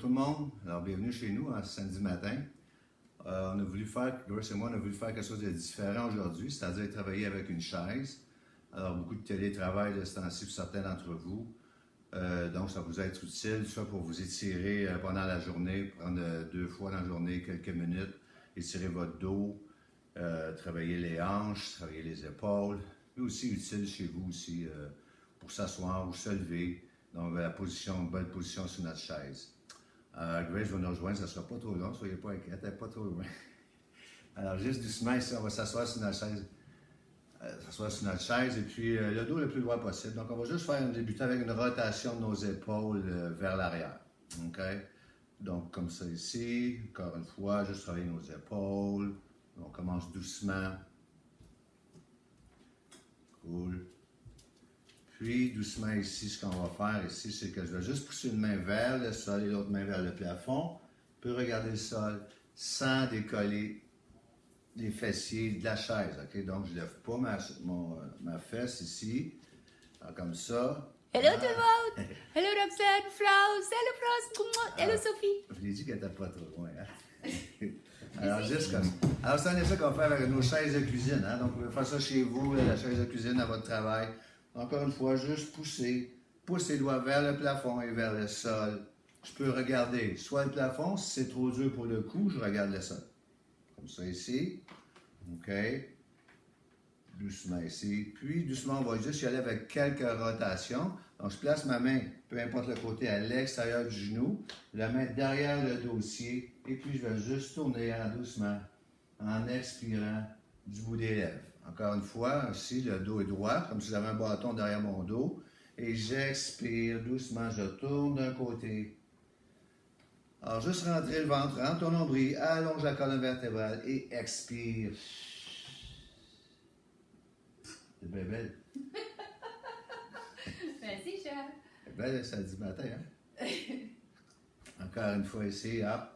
tout le monde. Alors, bienvenue chez nous un samedi matin. On a voulu faire, Grace et moi, on a voulu faire quelque chose de différent aujourd'hui, c'est-à-dire travailler avec une chaise. Alors, beaucoup de télétravail de ce temps-ci pour certains d'entre vous. Donc, ça vous être utile, soit pour vous étirer pendant la journée, prendre 2 fois dans la journée quelques minutes, étirer votre dos, travailler les hanches, travailler les épaules, mais aussi utile chez vous aussi pour s'asseoir ou se lever. Donc, la position, une bonne position sur notre chaise. Grace va nous rejoindre, ça ne sera pas trop long, soyez pas inquiètes, pas trop loin. Alors, juste doucement ici, on va s'asseoir sur notre chaise. Et puis le dos le plus loin possible. Donc, on va juste débuter avec une rotation de nos épaules vers l'arrière. OK? Donc, comme ça ici, encore une fois, juste travailler nos épaules. On commence doucement. Cool. Puis, doucement ici, ce qu'on va faire ici, c'est que je vais juste pousser une main vers le sol et l'autre main vers le plafond. Je peux regarder le sol sans décoller les fessiers de la chaise. OK? Donc, je ne lève pas ma fesse ici. Alors, comme ça. Hello tout le monde! Hello Roxane, Flaus, hello Flaus, hello Sophie! Je l'ai dit qu'elle n'était pas trop loin. Hein? Alors, juste comme ça. Alors, c'est ça qu'on va faire avec nos chaises de cuisine. Hein? Donc, vous pouvez faire ça chez vous, la chaise de cuisine à votre travail. Encore une fois, juste pousser. Pousse les doigts vers le plafond et vers le sol. Je peux regarder soit le plafond, si c'est trop dur pour le cou, je regarde le sol. Comme ça ici. OK. Doucement ici. Puis, doucement, on va juste y aller avec quelques rotations. Donc, je place ma main, peu importe le côté, à l'extérieur du genou. La main derrière le dossier. Et puis, je vais juste tourner doucement en expirant du bout des lèvres. Encore une fois, ici, le dos est droit, comme si j'avais un bâton derrière mon dos. Et j'expire doucement, je tourne d'un côté. Alors, juste rentrer le ventre, rentre ton nombril, allonge la colonne vertébrale et expire. C'est bien belle. Merci, cher. C'est belle le samedi matin, hein? Encore une fois ici, hop.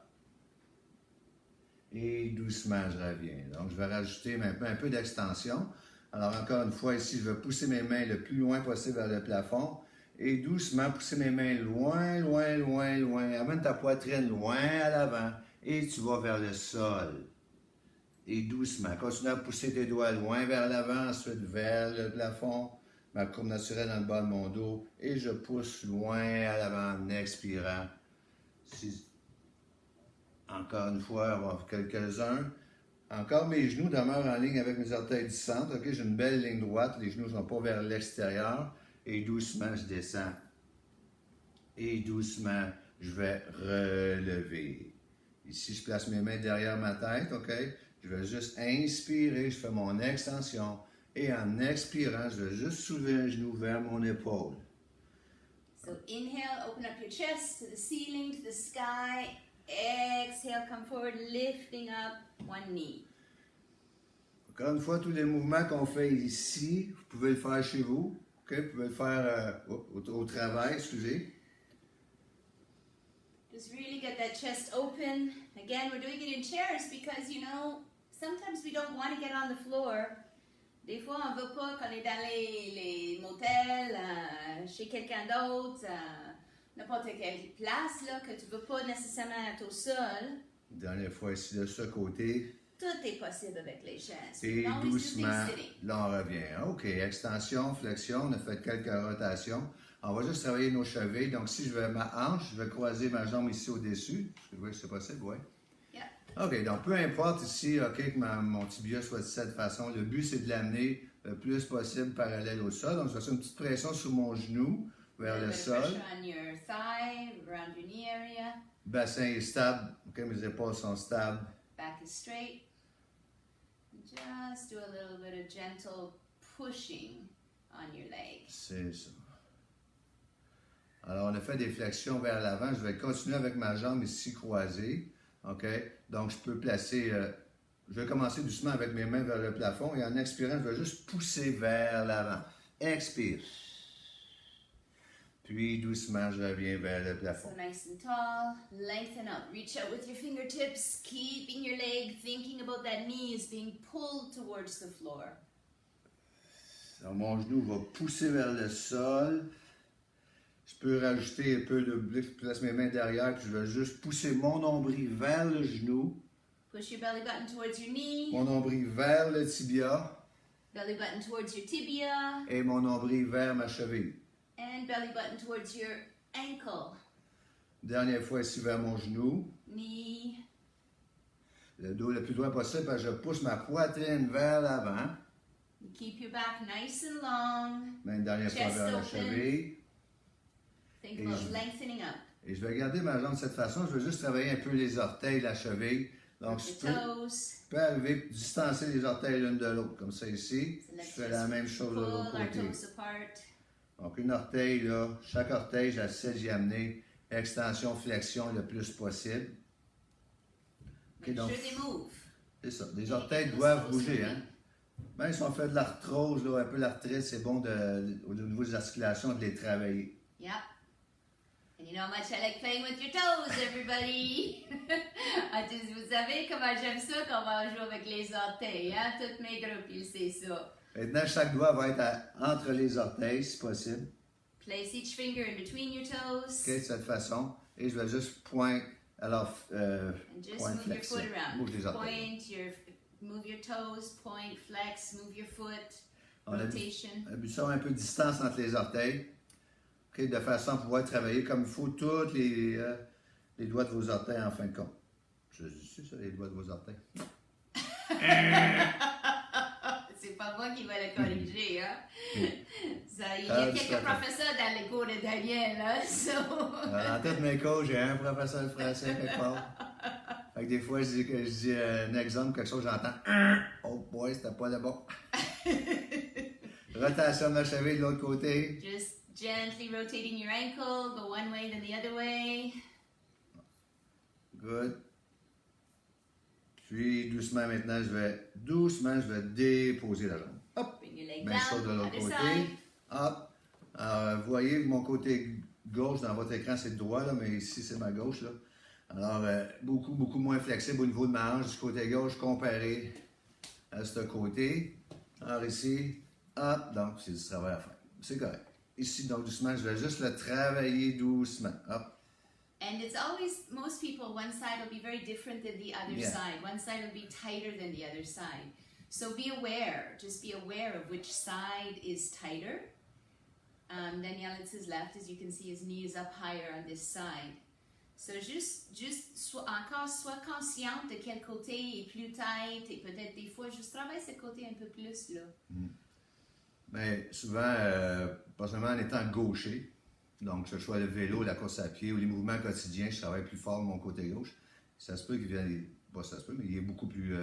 Et doucement, je reviens. Donc, je vais rajouter maintenant un peu d'extension. Alors, encore une fois, ici, je vais pousser mes mains le plus loin possible vers le plafond. Et doucement, pousser mes mains loin, loin, loin, loin. Amène ta poitrine loin à l'avant. Et tu vas vers le sol. Et doucement, continue à pousser tes doigts loin vers l'avant, ensuite vers le plafond. Ma courbe naturelle dans le bas de mon dos. Et je pousse loin à l'avant en expirant. Encore une fois, on va voir quelques-uns. Encore mes genoux demeurent en ligne avec mes orteils du centre. OK, j'ai une belle ligne droite. Les genoux ne sont pas vers l'extérieur. Et doucement, je descends. Et doucement, je vais relever. Ici, je place mes mains derrière ma tête. OK? Je vais juste inspirer. Je fais mon extension. Et en expirant, je vais juste soulever un genou vers mon épaule. So inhale, open up your chest to the ceiling, to the sky. Exhale, come forward, lifting up one knee. Encore une fois, tous les mouvements qu'on fait ici, vous pouvez le faire chez vous. Okay? Vous pouvez le faire au travail, excusez. Just really get that chest open. Again, we're doing it in chairs because, you know, sometimes we don't want to get on the floor. Des fois, on ne veut pas qu'on est dans les motels, chez quelqu'un d'autre, n'importe quelle place, là, que tu ne veux pas nécessairement être au sol. Dernière fois ici de ce côté. Tout est possible avec les chaises. Et doucement, là on revient. OK, extension, flexion, on a fait quelques rotations. On va juste travailler nos chevilles. Donc si je vais ma hanche, je vais croiser ma jambe ici au-dessus. Oui, c'est possible, oui. Yeah. OK, donc peu importe ici, OK, que mon tibia soit de cette façon. Le but, c'est de l'amener le plus possible parallèle au sol. Donc je vais faire une petite pression sur mon genou vers le sol. On your thigh, around your knee area. Bassin est stable. OK, mes épaules sont stables. Back is straight. Just do a little bit of gentle pushing on your legs. C'est ça. Alors, on a fait des flexions vers l'avant. Je vais continuer avec ma jambe ici croisée. OK? Donc, je peux placer... je vais commencer doucement avec mes mains vers le plafond et en expirant, je vais juste pousser vers l'avant. Expire. Puis, doucement, je reviens vers le plafond. So nice and tall, lengthen up. Reach out with your fingertips, keeping your leg, thinking about that knee is being pulled towards the floor. Alors, mon genou va pousser vers le sol. Je peux rajouter un peu de blé, je place mes mains derrière, puis je vais juste pousser mon nombril vers le genou, Push your belly button towards your knee, mon nombril vers le tibia belly button towards your tibia, et mon nombril vers ma cheville. and belly button towards your ankle. Dernière fois ici vers mon genou. Knee, Le dos le plus loin possible, parce que je pousse ma poitrine vers l'avant. you keep your back nice and long. Une dernière fois Chest vers la open. cheville. Think Et about je- lengthening up. Et je vais garder ma jambe de cette façon. Je vais juste travailler un peu les orteils, la cheville. Donc, Your je toes. peux arriver à distancer les orteils l'une de l'autre, comme ça ici. So Je let's fais la just même chose de pull l'autre our côté. toes apart. Donc, une orteil, là, chaque orteil, j'essaie d'y amener extension, flexion le plus possible. Ok, Make donc, sure they move. c'est ça. Les Make orteils those doivent toes bouger. moving. Hein? Même si on fait de l'arthrose, là, un peu l'arthrite, c'est bon au niveau des articulations de les travailler. Yep. And you know how much I like playing with your toes, everybody. Vous savez comment j'aime ça quand on va jouer avec les orteils, hein? Toutes mes groupes, ils savent ça. Maintenant, chaque doigt va être entre les orteils, si possible. Place each finger in between your toes. Ok, de cette façon. Et je vais juste pointer. Alors, And just point move your flexion. foot around. Bouge les orteils. Move your toes, point, flex, move your foot, On a rotation. habituellement un peu de distance entre les orteils. Ok, de façon à pouvoir travailler comme il faut tous les doigts de vos orteils en fin de compte. C'est ça, les doigts de vos orteils. C'est pas moi qui vais le corriger, hein? Ça, il y Ah, a tout quelques à fait. professeurs dans les cours de Daniel, hein? So... Dans tête de mes coachs, j'ai un professeur de français quelque part. Fait que des fois, je dis un exemple, quelque chose, j'entends. Oh boy, c'était pas le bon. Rotation de la cheville de l'autre côté. Just gently rotating your ankle, go one way then the other way. Good. Puis, doucement maintenant, je vais déposer la jambe. Hop! Bring your leg Même chose de down, l'autre other côté. side. Hop! Alors, vous voyez, mon côté gauche dans votre écran, c'est le droit, là, mais ici, c'est ma gauche. Là. Alors, beaucoup moins flexible au niveau de ma hanche du côté gauche comparé à ce côté. Alors, ici, hop! Donc, c'est du travail à faire. C'est correct. Ici, donc, doucement, je vais juste le travailler doucement. Hop! And it's always, most people, one side will be very different than the other Yeah. side. One side will be tighter than the other side. So be aware, just be aware of which side is tighter. Daniel, it's his left, as you can see, his knee is up higher on this side. So juste sois consciente de quel côté est plus tight et peut-être des fois, juste travaille ce côté un peu plus, là. Mais souvent, pas seulement en étant gaucher, donc que ce soit le vélo, la course à pied ou les mouvements quotidiens, je travaille plus fort de mon côté gauche. Ça se peut qu'il vienne, pas ça se peut, mais il est beaucoup plus,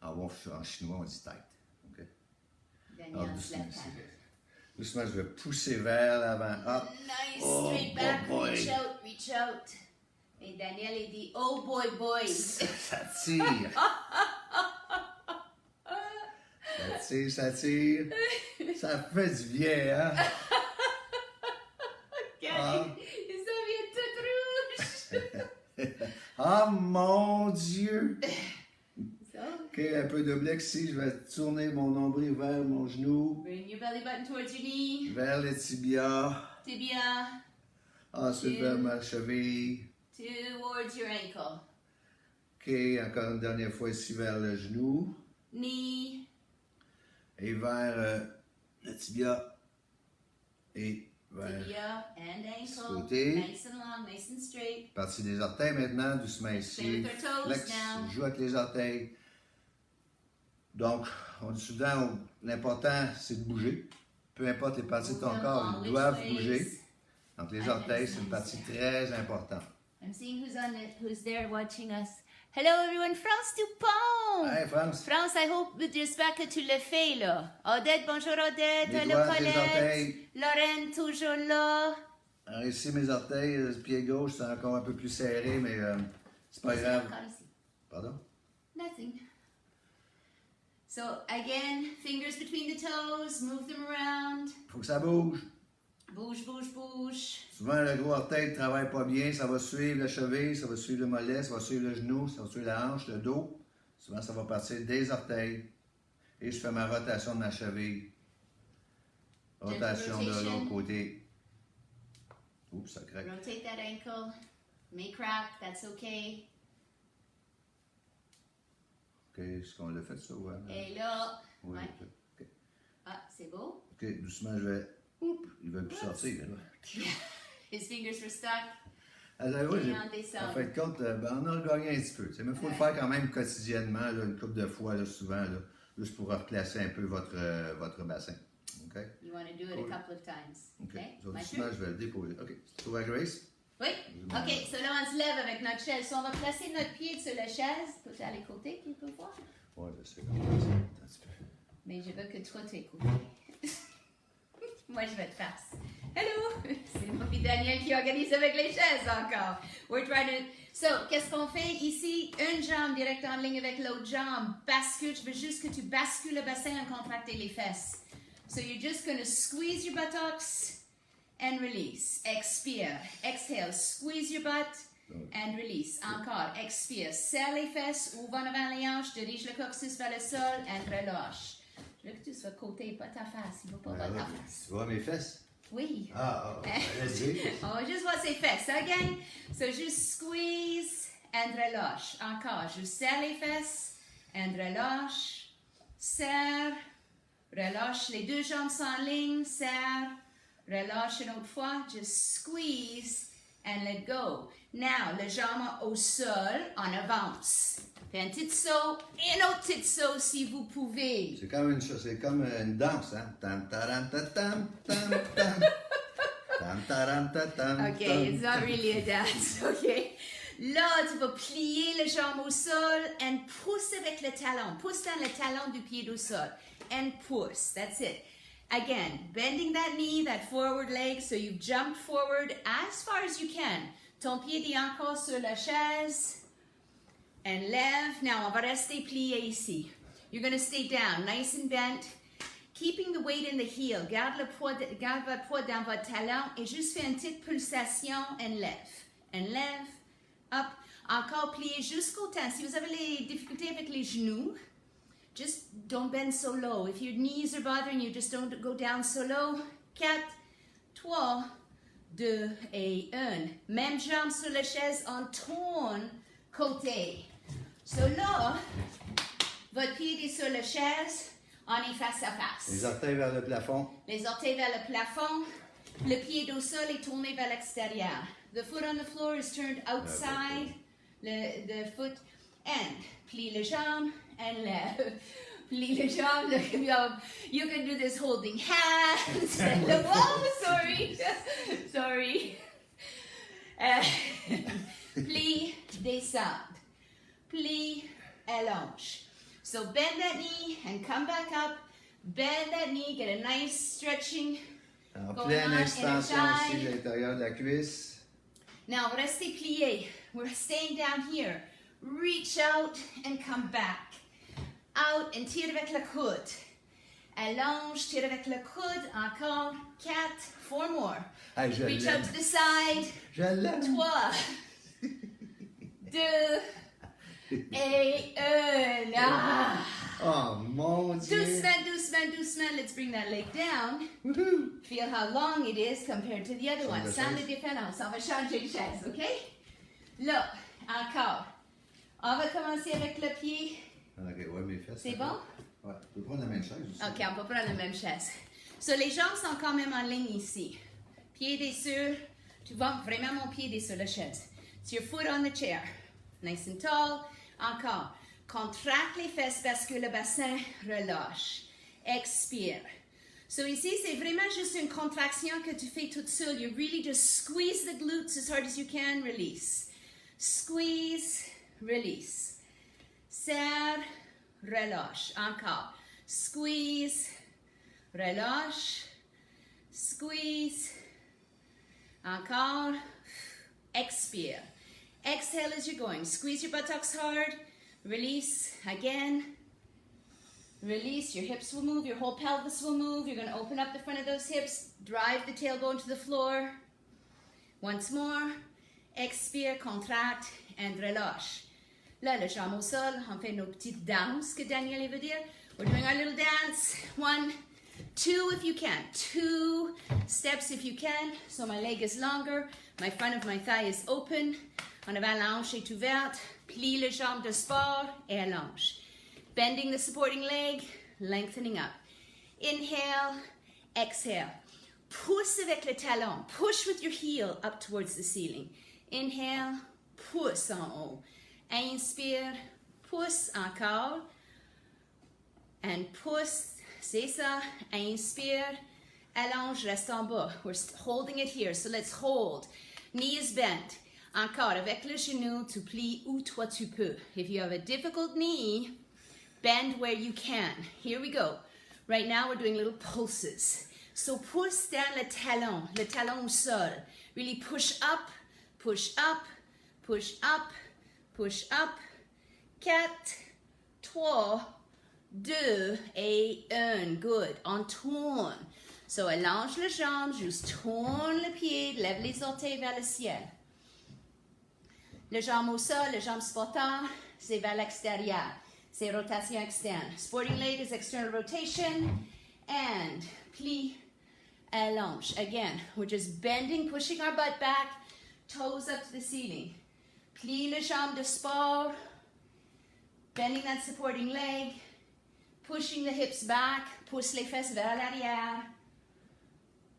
en chinois, on dit tight. Okay? Alors, Daniel's doucement, left hand. doucement, je vais pousser vers l'avant. Hop! Nice, Oh, straight back, boy. reach out, reach out. Et Daniel, il dit, oh boy, boy. Ça tire! Ça tire! Ça fait du bien, hein? Ah. Ça vient tout rouge. Ah mon Dieu! So, Ok, un peu de bloc ici, je vais tourner mon nombril vers mon genou, bring your belly button towards your knee, vers le tibia, tibia, ensuite vers ma cheville. towards your ankle, Ok, encore une dernière fois ici vers le genou knee, et vers le tibia et vers tibia, and ankle. côté. Nice and long, nice and straight. partie des orteils maintenant, doucement Play ici. with our toes Flex, now. joue avec les orteils. Donc, on dit souvent, l'important c'est de bouger. Peu importe les parties de ton Move corps, along ils which doivent ways. bouger. Donc, les Ah, orteils, that's c'est une nice, partie yeah. très importante. I'm seeing who's there watching us. Hello everyone, France Dupont! Hey, France! France, I hope, j'espère que tu le fais là. Odette, bonjour Odette. Les Hello doigts, les Colette. orteils. Lorraine, toujours là. Alors ici, mes orteils, le pied gauche, c'est encore un peu plus serré, mais c'est pas C'est grave. encore ici. Pardon? Nothing. So again, fingers between the toes, move them around. Faut que ça bouge. Bouge, bouge, bouge. Souvent, le gros orteil ne travaille pas bien. Ça va suivre la cheville, ça va suivre le mollet, ça va suivre le genou, ça va suivre la hanche, le dos. Souvent, ça va partir des orteils. Et je fais ma rotation de ma cheville. Rotation de rotation. l'autre côté. Oups, ça craque. Rotate that ankle. May crack, that's okay. OK, est-ce qu'on l'a fait ça? Ouais. Et là, Oui, ouais. OK. Ah, c'est beau. OK, doucement, je vais... Oups, il va plus sortir. Là. His fingers were stuck. Alors, oui, Et on descend. en fin de compte, on a gagné un petit peu. Mais il faut le faire quand même quotidiennement, là, une couple de fois, là, souvent, là, juste pour replacer un peu votre bassin. OK? You want to do it Cool. a couple of times. OK. Okay? Donc, My doucement, turn? je vais le déposer. OK. Tu vois, Grace? Oui. OK, so là, on se lève avec notre chaise. So, on va placer notre pied sur la chaise. Peut-être à les côtés, qu'il peut voir. Oui, je sais comment ça. Un petit peu. Mais je veux que toi, tu écoutes. Moi, je vais te face. Hello! C'est mon fils Daniel qui organise avec les chaises encore. We're trying to... So, qu'est-ce qu'on fait ici? Une jambe direct en ligne avec l'autre jambe. Bascule. Je veux juste que tu bascules le bassin en contracter les fesses. So, you're just going to squeeze your buttocks and release. Expire. Exhale. Squeeze your butt and release. Encore. Expire. Serre les fesses. Ouvre en avant les hanches. Dirige le coccyx vers le sol and relâche. Je veux que tu sois côté, pas ta face. Il ne va pas voir ta face. Tu vois mes fesses? Oui. Vas-y. On va juste voir ses fesses, again. So, juste squeeze and relâche. Encore. Juste serre les fesses and relâche. Serre. Relâche. Les deux jambes sont en ligne. Serre. Relâche une autre fois. Just squeeze and let go. Now, le jambe au sol, on avance. Fais un petit saut et un autre petit saut si vous pouvez. C'est comme une danse, hein? Tam, taram, ta, tam, tam, tam. Tam, taram, ta, tam, OK, tam, it's not tam. really a dance, OK? Là, tu vas plier le jambe au sol and pousse avec le talon. Pousse dans le talon du pied au sol. And pousse. That's it. Again, bending that knee, that forward leg, so you jump forward as far as you can. Ton pied est encore sur la chaise. And lève. Now, on va rester plié ici. You're going to stay down, nice and bent. Keeping the weight in the heel. Garde votre poids dans votre talon et juste fais une petite pulsation and lève. And lève. Up. Encore plié jusqu'au temps. Si vous avez les difficultés avec les genoux, just don't bend so low. If your knees are bothering you, just don't go down so low. 4, 3, 2 et 1. Même jambe sur la chaise, on tourne côté. So là, votre pied est sur la chaise, on est face à face. Les orteils vers le plafond. Les orteils vers le plafond, le pied au sol est tourné vers l'extérieur. The foot on the floor is turned outside, the foot, and plie les jambes, and lève. Plie les jambes, you can do this holding hands. Oh, sorry, sorry. Plie, descend. Plie, allonge. So bend that knee and come back up. Bend that knee, get a nice stretching. En Going pleine on extension inside. aussi de l'intérieur de la cuisse. Now, restez plié. We're staying down here. Reach out and come back. Out and tire avec le coude. Allonge, tire avec le coude. Encore. 4, 4 more. Hey, je Reach out l'aime. to the side. Je l'aime. 3, 2 et 1. Ah. Oh mon Dieu. Doucement, doucement, doucement. Let's bring that leg down. Woohoo. Feel how long it is compared to the other one. Change de Sans chaise. le différence. On va changer de chaise, OK? Là, encore. On va commencer avec le pied. OK, ouais, mes fesses. C'est bon? Ouais, tu peux prendre la même chaise aussi. OK, on va prendre la même chaise. So, les jambes sont quand même en ligne ici. Pied est sur. Tu vois vraiment mon pied est sur la chaise. It's your foot on the chair. Nice and tall. Encore. Contracte les fesses, bascule le bassin, relâche. Expire. So ici, c'est vraiment juste une contraction que tu fais toute seule. You really just squeeze the glutes as hard as you can, release. Squeeze, release. Serre, relâche. Encore. Squeeze, relâche. Squeeze. Encore. Expire. Exhale as you're going. Squeeze your buttocks hard. Release. Again. Release. Your hips will move. Your whole pelvis will move. You're going to open up the front of those hips. Drive the tailbone to the floor. Once more. Expire, contracte, and relâche. Là, le jambe au sol. On fait nos petites danses que Daniel veut dire. We're doing our little dance. 1, 2 if you can. 2 steps if you can. So my leg is longer. My front of my thigh is open. En avant, la hanche est ouverte. Plie les jambes de sport et allonge. Bending the supporting leg, lengthening up. Inhale, exhale. Pousse avec le talon. Push with your heel up towards the ceiling. Inhale, pousse en haut. Inspire, pousse encore. And pousse, c'est ça. Inspire, allonge, reste en bas. We're holding it here, so let's hold. Knee is bent. Encore, avec le genou, tu plies où toi tu peux. If you have a difficult knee, bend where you can. Here we go. Right now we're doing little pulses. So pousse down le talon au sol. Really push up, push up, push up, push up. 4, 3, 2 et 1. Good. On tourne. So allonge les jambes, juste tourne le pied, lève les orteils vers le ciel. Les jambes au sol, les jambes sportantes, c'est vers l'extérieur. C'est rotation externe. Sporting leg is external rotation. And plie, allonge. Again, we're just bending, pushing our butt back, toes up to the ceiling. Plie les jambes de sport, bending that supporting leg, pushing the hips back, pousse les fesses vers l'arrière.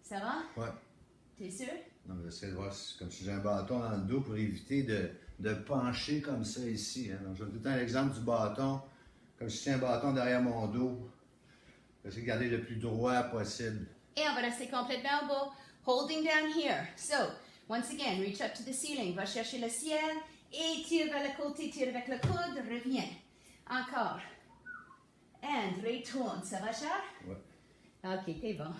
Ça va? Ouais. T'es sûr? Non, mais j'essaie de voir comme si j'ai un bâton dans le dos pour éviter de pencher comme ça ici. Hein. Donc, je donne tout le temps l'exemple du bâton, comme si c'était un bâton derrière mon dos. J'essaie de garder le plus droit possible. Et on va rester complètement au bas, holding down here. So, once again, reach up to the ceiling. Va chercher le ciel et tire vers le côté, tire avec le coude, reviens. Encore. And retourne. Ça va, Charles? Ouais. Ok, t'es bon.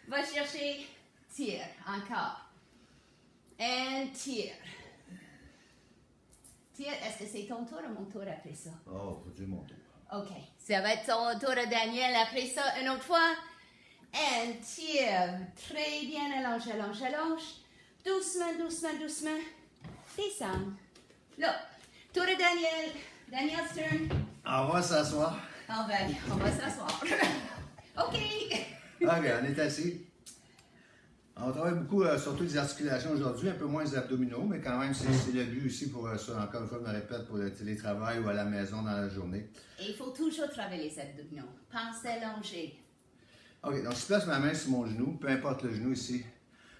Va chercher, tire, encore. And tire. Tire, est-ce que c'est ton tour ou mon tour après ça? Oh, faut dire mon tour. Ok, ça va être ton tour à Daniel après ça, une autre fois. And tire. Très bien, allonge, allonge, allonge. Doucement, doucement, doucement. Descends. Là, tour à Daniel. Daniel's turn. On va s'asseoir. On va s'asseoir. Ok. Ok, on est assis. On travaille beaucoup, surtout les articulations aujourd'hui, un peu moins les abdominaux, mais quand même, c'est le but aussi pour ça, encore une fois, je me répète, pour le télétravail ou à la maison dans la journée. Et il faut toujours travailler les abdominaux. Pense à allonger. Ok, donc je place ma main sur mon genou, peu importe le genou ici.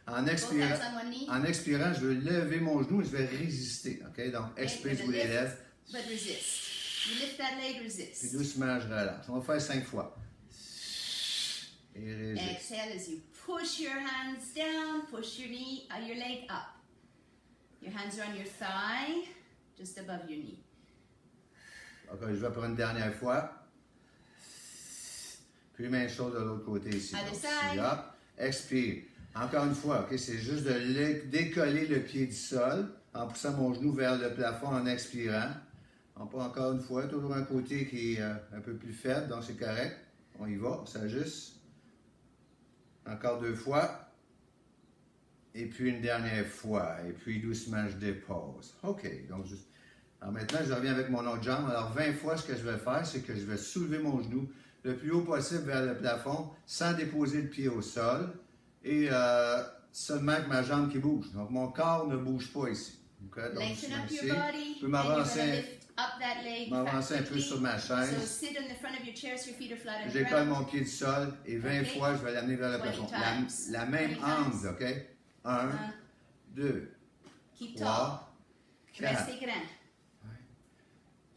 En expirant, je veux lever mon genou et je vais résister. Ok, donc expire, je vous les lève. But resist. You lift that leg, resist. Puis doucement, je relâche. On va faire 5 fois. Et résiste. Exhale as you push your hands down, push your knee, your leg up. Your hands are on your thigh, just above your knee. Ok, je vais pour une dernière fois. Puis même chose de l'autre côté ici. Other Donc, side. ici, hop, expire. Encore une fois, ok, c'est juste de décoller le pied du sol en poussant mon genou vers le plafond en expirant. On peut encore une fois, toujours un côté qui est un peu plus faible, donc c'est correct. On y va, on s'ajuste. Encore 2 fois. Et puis une dernière fois. Et puis doucement, je dépose. OK. Donc, alors maintenant, je reviens avec mon autre jambe. Alors, 20 fois, ce que je vais faire, c'est que je vais soulever mon genou le plus haut possible vers le plafond sans déposer le pied au sol. Et seulement avec ma jambe qui bouge. Donc, mon corps ne bouge pas ici. Okay? Donc, Lengthen up your body. je peux m'avancer Up that leg un peu sur ma So chaise. sit on the front of your chair so your feet are flat on the J'écolle ground. mon pied du sol et 20 Okay. fois, je vais l'amener vers le 20 plafond. times. La même 20 times. angle, OK? 1, 2, Keep tall. 3, 4. Restez grand.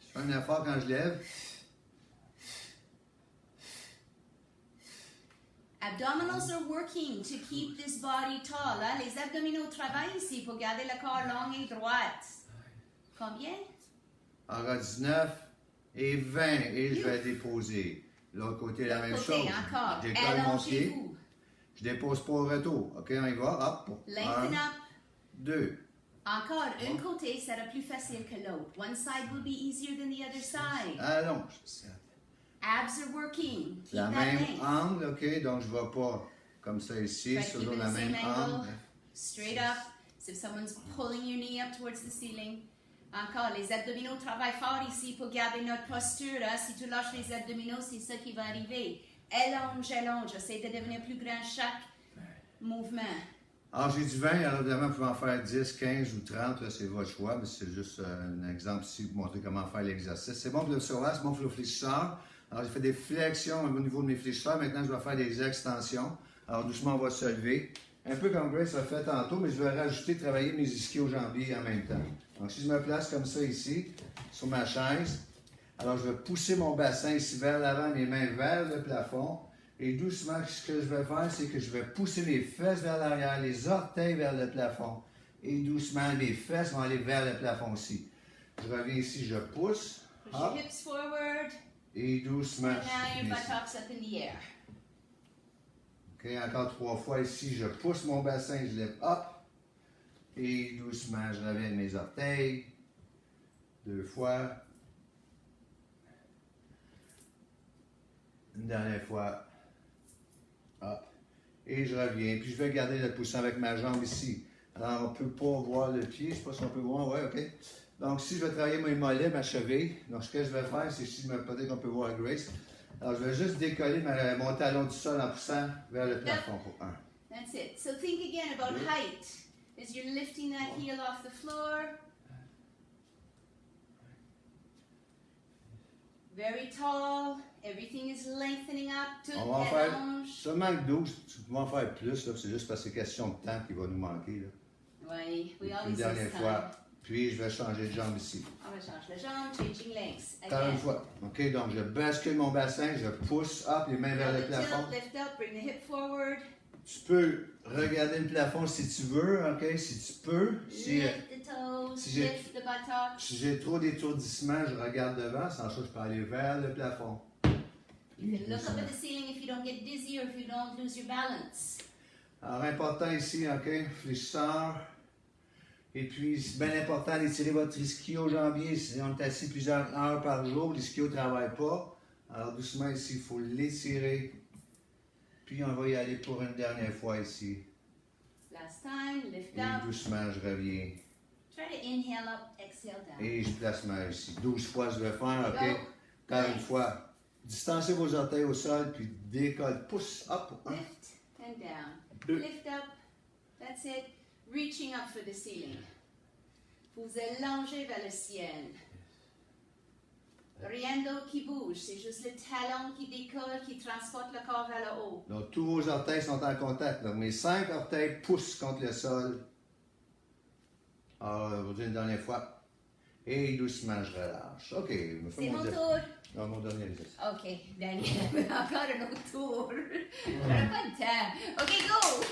Je fais un effort quand je lève. Abdominals are working to keep this body tall. Hein? Les abdominaux travaillent ici pour garder le corps long et droit. Combien? Encore 19 et 20. Et je vais déposer. L'autre côté, la même chose. Encore. Je décolle mon pied. Allongez-vous. Je dépose pas au retour. OK, on y va. Hop. Lengthen 1, up. 2. Encore, un côté sera plus facile que l'autre. One side will be easier than the other side. Allonge. Abs are working. Keep La that même length. angle, OK? Donc, je ne vais pas comme ça ici. Try to Toujours keep it la the same même angle. angle. Straight up. So if someone's pulling your knee up towards the ceiling, Encore, les abdominaux travaillent fort ici pour garder notre posture. Hein. Si tu lâches les abdominaux, c'est ça qui va arriver. Allonge, allonge. Essaie de devenir plus grand chaque mouvement. Alors, j'ai du 20, alors évidemment, vous pouvez en faire 10, 15 ou 30, là, c'est votre choix, mais c'est juste un exemple ici pour montrer comment faire l'exercice. C'est bon pour le psoas, c'est bon pour le fléchisseur. Alors, j'ai fait des flexions au niveau de mes fléchisseurs. Maintenant, je vais faire des extensions. Alors, doucement, on va se lever. Un peu comme Grace a fait tantôt, mais je vais rajouter, travailler mes ischio-jambiers en même temps. Donc, si je me place comme ça ici, sur ma chaise, alors je vais pousser mon bassin ici vers l'avant, mes mains vers le plafond. Et doucement, ce que je vais faire, c'est que je vais pousser mes fesses vers l'arrière, les orteils vers le plafond. Et doucement, mes fesses vont aller vers le plafond aussi. Je reviens ici, je pousse. Push your hips forward. Et doucement. And now your buttocks up in the air. OK, encore 3 fois ici, je pousse mon bassin, je lève up. Et doucement, je reviens mes orteils. 2 fois. Une dernière fois. Up. Et je reviens. Puis je vais garder le poussant avec ma jambe ici. Alors, on ne peut pas voir le pied. Je ne sais pas si on peut voir. Oui, OK. Donc, si je vais travailler mes mollets, ma cheville, donc ce que je vais faire, c'est si peut-être qu'on peut voir Grace. Alors, je vais juste décoller mon talon du sol en poussant vers le plafond pour 1. That's it. So think again about height. As you're lifting that heel off the floor. Very tall. Everything is lengthening up. Tout On va en faire allonge. seulement 12. On va en faire plus, là, c'est juste parce que c'est question de temps qui va nous manquer. Là. Oui, we Une always dernière use time. fois. Puis, je vais changer de jambe ici. On va changer la jambe, changing legs. Encore Again. une fois. OK, donc je bascule mon bassin, je pousse, hop, les mains vers le Tilt, plafond. lift up, bring the hip forward. Tu peux regarder le plafond si tu veux, OK, si tu peux. Si, Lift the toes, si j'ai- lift the buttocks. si j'ai trop d'étourdissement, je regarde devant, sans ça, je peux aller vers le plafond. You can look up at the ceiling if you don't get dizzy or if you don't lose your balance. Alors, important ici, OK, fléchisseur. Et puis, c'est bien important d'étirer votre ischio-jambier. Si on est assis plusieurs heures par jour, l'ischio ne travaille pas. Alors, doucement ici, il faut l'étirer. Puis, on va y aller pour une dernière fois ici. Last time, lift Et up. doucement, je reviens. Try to inhale up, exhale down. Et je place ma ici. 12 fois, je vais faire, OK? Go. Encore une fois. Distancez vos orteils au sol, puis décolle. Pousse, hop. Un. Lift and down. Deux. Lift up. That's it. Reaching up for the ceiling. Vous allongez vers le ciel. Rien d'autre qui bouge. C'est juste le talon qui décolle, qui transporte le corps vers le haut. Donc, tous vos orteils sont en contact. Donc, mes 5 orteils poussent contre le sol. Alors, je vais dire une dernière fois. Et doucement, je relâche. OK. je me fais C'est mon exercice. tour. Non, mon dernier exercice. OK, Daniel, encore un autre tour. On n'a pas de temps. OK, go!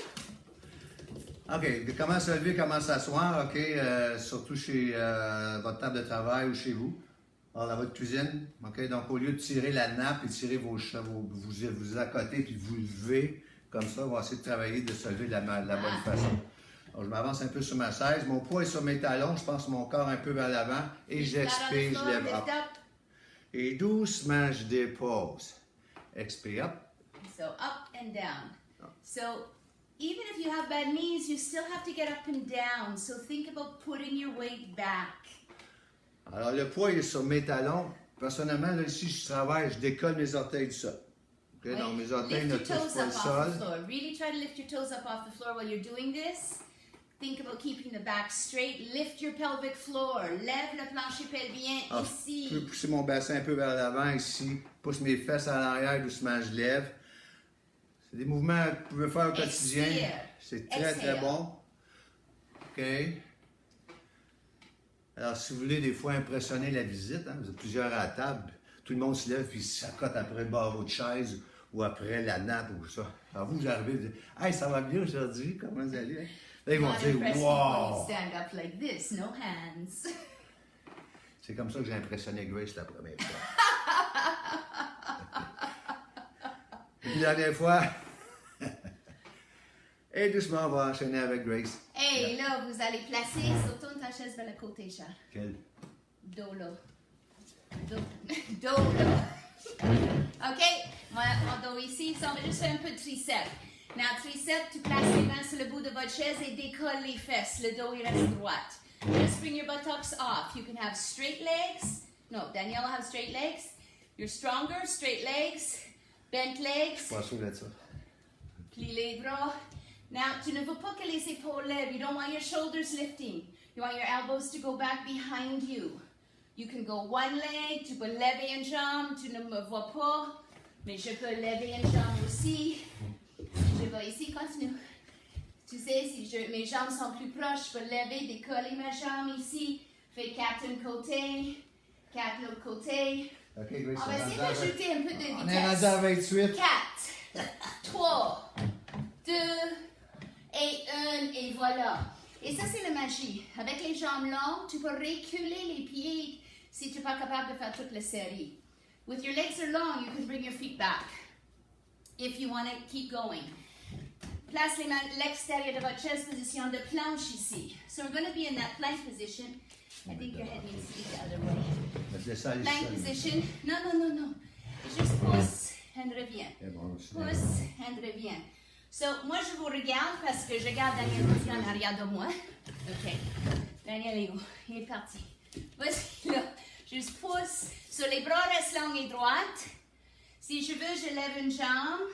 OK. Comment se lever, comment s'asseoir, OK? Surtout chez votre table de travail ou chez vous. Alors, dans votre cuisine. OK? Donc, au lieu de tirer la nappe et tirer vous accoter puis vous lever, comme ça, on va essayer de travailler, de se lever de la bonne façon. Alors, je m'avance un peu sur ma chaise. Mon poids est sur mes talons. Je pense mon corps un peu vers l'avant. Et j'expire, je lève Lift up. up. Et doucement, je dépose. Expire up. So up and down. So even if you have bad knees, you still have to get up and down. So think about putting your weight back. Alors, le poids il est sur mes talons. Personnellement, là, ici, je travaille, je décolle mes orteils du sol. OK? Right? Donc, mes orteils Lift ne your touchent toes pas le up off sol. the floor. Really try to lift your toes up off the floor while you're doing this. Think about keeping the back straight. Lift your pelvic floor. Lève le plancher pelvien Alors, je ici. peux pousser mon bassin un peu vers l'avant ici. Pousse mes fesses à l'arrière, doucement, je lève. C'est des mouvements que vous pouvez faire au quotidien. Expire. C'est très, très Exhale. bon. OK? Alors, si vous voulez des fois impressionner la visite, hein, vous êtes plusieurs à la table, tout le monde se lève puis s'accote après le bord de votre chaise ou après la nappe ou ça. Alors, vous arrivez et vous dites « Hey, ça va bien aujourd'hui? Comment vous allez? » Là, ils vont Not dire impressive « Wow! when you stand up like this, no hands. » C'est comme ça que j'ai impressionné Grace la première fois. Une dernière fois. Et doucement, on va enchaîner avec Grace. Hey, là, vous allez placer, tourne ta chaise vers le côté, Charles. Quel? Dos là. Dos là. OK? Mon dos ici. Ça, on va juste faire un peu de triceps. Now, triceps, tu places les mains sur le bout de votre chaise et décolle les fesses. Le dos, il reste droit. Just bring your buttocks off. You can have straight legs. No, Danielle will have straight legs. You're stronger, straight legs, bent legs. Pas sûr de ça. Plie les bras. Now, tu ne veux pas que les épaules lèvent. You don't want your shoulders lifting. You want your elbows to go back behind you. You can go one leg. Tu peux lever une jambe. Tu ne me vois pas. Mais je peux lever une jambe aussi. Je vais ici, continue. Tu sais, si mes jambes sont plus proches, je peux lever, décoller ma jambe ici. Fais 4 d'un côté, 4 de l'autre côté. OK, Grace, On va essayer d'ajouter un peu de vitesse. on est rendu à 28. 4, 3, 2 et 1 et voilà. Et ça, c'est la magie. Avec les jambes longues, tu peux reculer les pieds si tu n'es pas capable de faire toute la série. With your legs are long, you can bring your feet back if you want to keep going. Place les mains à l'extérieur de votre chaise, position de planche ici. So we're going to be in that plank position. I think your head needs to be the other way. Plank position. No, no, no, no. Juste pousse and reviens. Pousse and reviens. So, moi, je vous regarde parce que je garde Daniel aussi en arrière de moi. OK. Daniel est où? Il est parti. Voici là. Juste pousse. So, les bras restent longs et droites. Si je veux, je lève une jambe.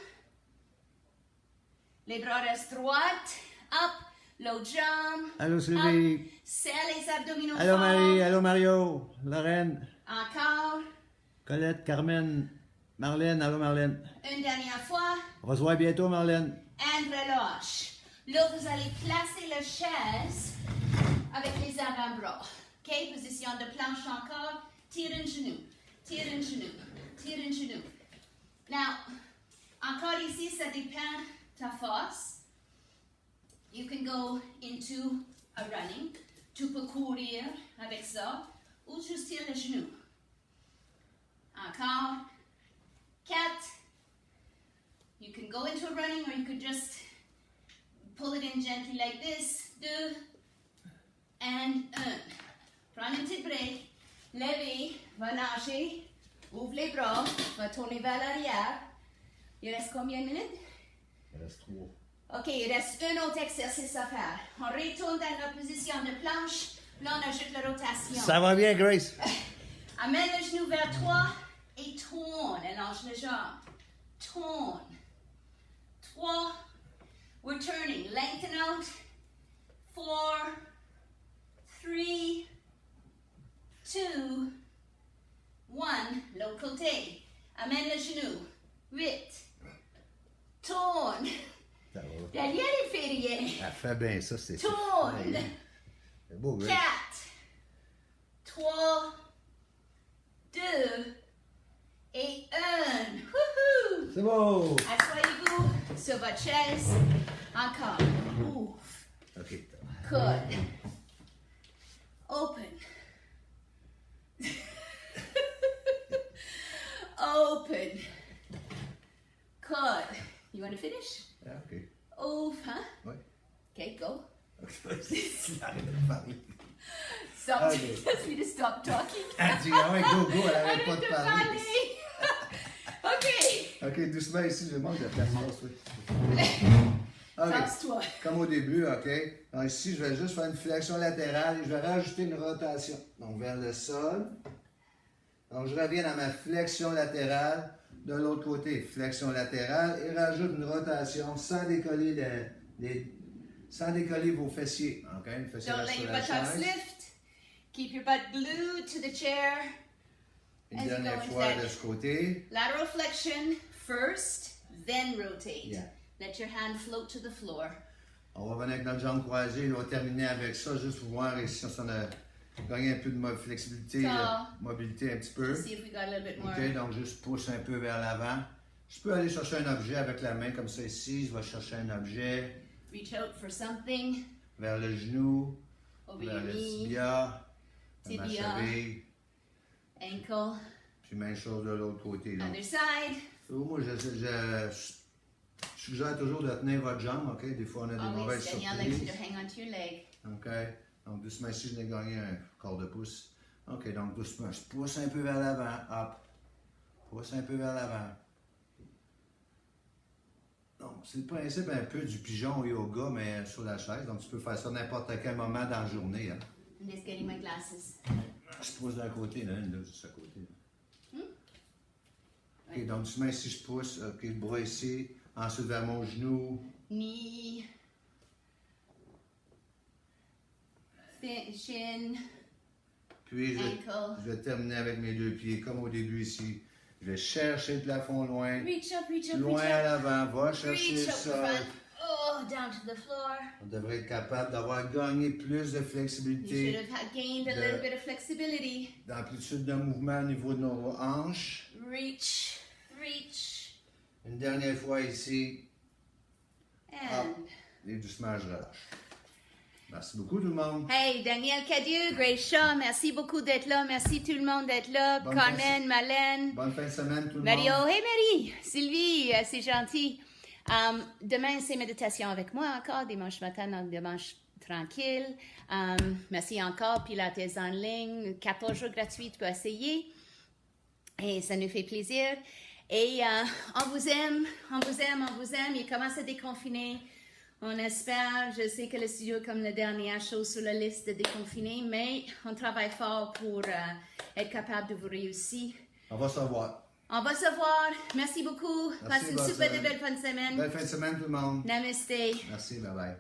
Les bras restent droites. Up. L'autre jambe. Allô Sylvie. Serre les abdominaux Allô forts. Marie. Allô Mario. Lorraine. Encore. Colette. Carmen. Marlène. Allô Marlène. Une dernière fois. On va se voir bientôt Marlène. And relâche. Là, vous allez placer la chaise avec les avant-bras. OK? Position de planche encore. Tire un genou. Tire un genou. Tire un genou. Now, encore ici, ça dépend de ta force. You can go into a running. Tu peux courir avec ça. Ou juste tire le genou. Encore. 4. You can go into a running or you could just pull it in gently like this. 2 and 1. Prends une petite break. Levez, va nager. Ouvre les bras, va tourner vers l'arrière. Il reste combien de minutes? Il reste 3. OK, il reste un autre exercice à faire. On retourne dans notre position de planche. Là, on ajoute la rotation. Ça va bien Grace? Amène le genou vers toi et tourne. Allonge les jambes. Tourne. 3. We're turning. Lengthen out. 4. 3. 2. 1. L'autre côté. Amène le genou. 8. Tourne. Ça va. Daniel, il fait rien. Elle fait bien ça, c'est ça. Tourne. C'est beau, Grace. 4. 3. 2. Et 1. Woohoo! C'est beau! Asseyez-vous sur votre chaise. Encore. Ouf. OK. Good. Open. Open. Good. You want to finish? Ah, OK. Ouf, huh? Oui. Okay, go. Arrête de parler. Somebody Okay. tells me to stop talking. Elle dit, ah ouais, go, go, elle arrête pas Arrête de de parler. OK. OK, doucement ici, je manque de place. OK. Tasse-toi. Comme au début, OK. Donc ici, je vais juste faire une flexion latérale et je vais rajouter une rotation. Donc vers le sol. Donc je reviens dans ma flexion latérale de l'autre côté. Flexion latérale et rajoute une rotation sans décoller sans décoller vos fessiers. OK? Une fessier Don't reste let sur your la buttocks chaise. lift. Keep your butt glued to the chair. Une As you dernière go into fois that. de ce côté. Lateral flexion first, then rotate. Yeah. Let your hand float to the floor. On va venir avec notre jambe croisée. On va terminer avec ça juste pour voir si on a gagné un peu de flexibilité, Ça. mobilité un petit peu. See if we got a little bit more. OK, donc juste pousse un peu vers l'avant. Je peux aller chercher un objet avec la main comme ça ici. Je vais chercher un objet Reach out for something vers le genou, over vers your le knee, tibia, vers ma Tibia. cheville. ankle, Puis même chose de l'autre côté. Donc, other side. moi, je suggère toujours de tenir votre jambe. OK, des fois, on a des Always, mauvaises Danielle likes you surprises. to hang onto your leg. OK, donc doucement ici, je n'ai gagné un quart de pouce. OK, donc doucement, je pousse un peu vers l'avant. Hop. Pousse un peu vers l'avant. Donc, c'est le principe un peu du pigeon au yoga, mais sur la chaise. Donc, tu peux faire ça n'importe quel moment dans la journée. Hein. I'm just getting my glasses. Je pousse d'un côté, là, une, là, juste à côté. Hmm? OK, donc tu mets si je pousse, OK, le bras ici, ensuite vers mon genou. Knee. Shin. Puis Ankle. je vais terminer avec mes deux pieds, comme au début ici. Je vais chercher le plafond loin. Reach up, reach up, Loin reach à up. l'avant, va chercher Reach le up sol. front. Oh, down to the floor. On devrait être capable d'avoir gagné plus de You should flexibilité, have gained a The- little bit of flexibility. d'amplitude de mouvement au niveau de nos hanches. Reach, reach, Une dernière fois ici, and. et doucement je relâche. Merci beaucoup tout le monde. Hey, Daniel Cadieux, Grace Shaw, merci beaucoup d'être là. Merci tout le monde d'être là. Bonne Carmen, Malène, Bonne fin de semaine tout le Mario. monde. Hey, Marie, Sylvie, c'est gentil. Demain, c'est méditation avec moi encore, dimanche matin, donc dimanche tranquille. Merci encore, Pilates en ligne, 14 jours gratuits, tu peux essayer. Et ça nous fait plaisir. Et on vous aime, on vous aime, on vous aime. Il commence à déconfiner. On espère, je sais que le studio est comme la dernière chose sur la liste de déconfiner, mais on travaille fort pour être capable de vous réussir. On va se revoir. On va se voir. Merci beaucoup. Merci, Passez une bonne super semaine. belle fin de semaine. Belle fin de semaine tout le monde. Namaste. Merci, bye bye.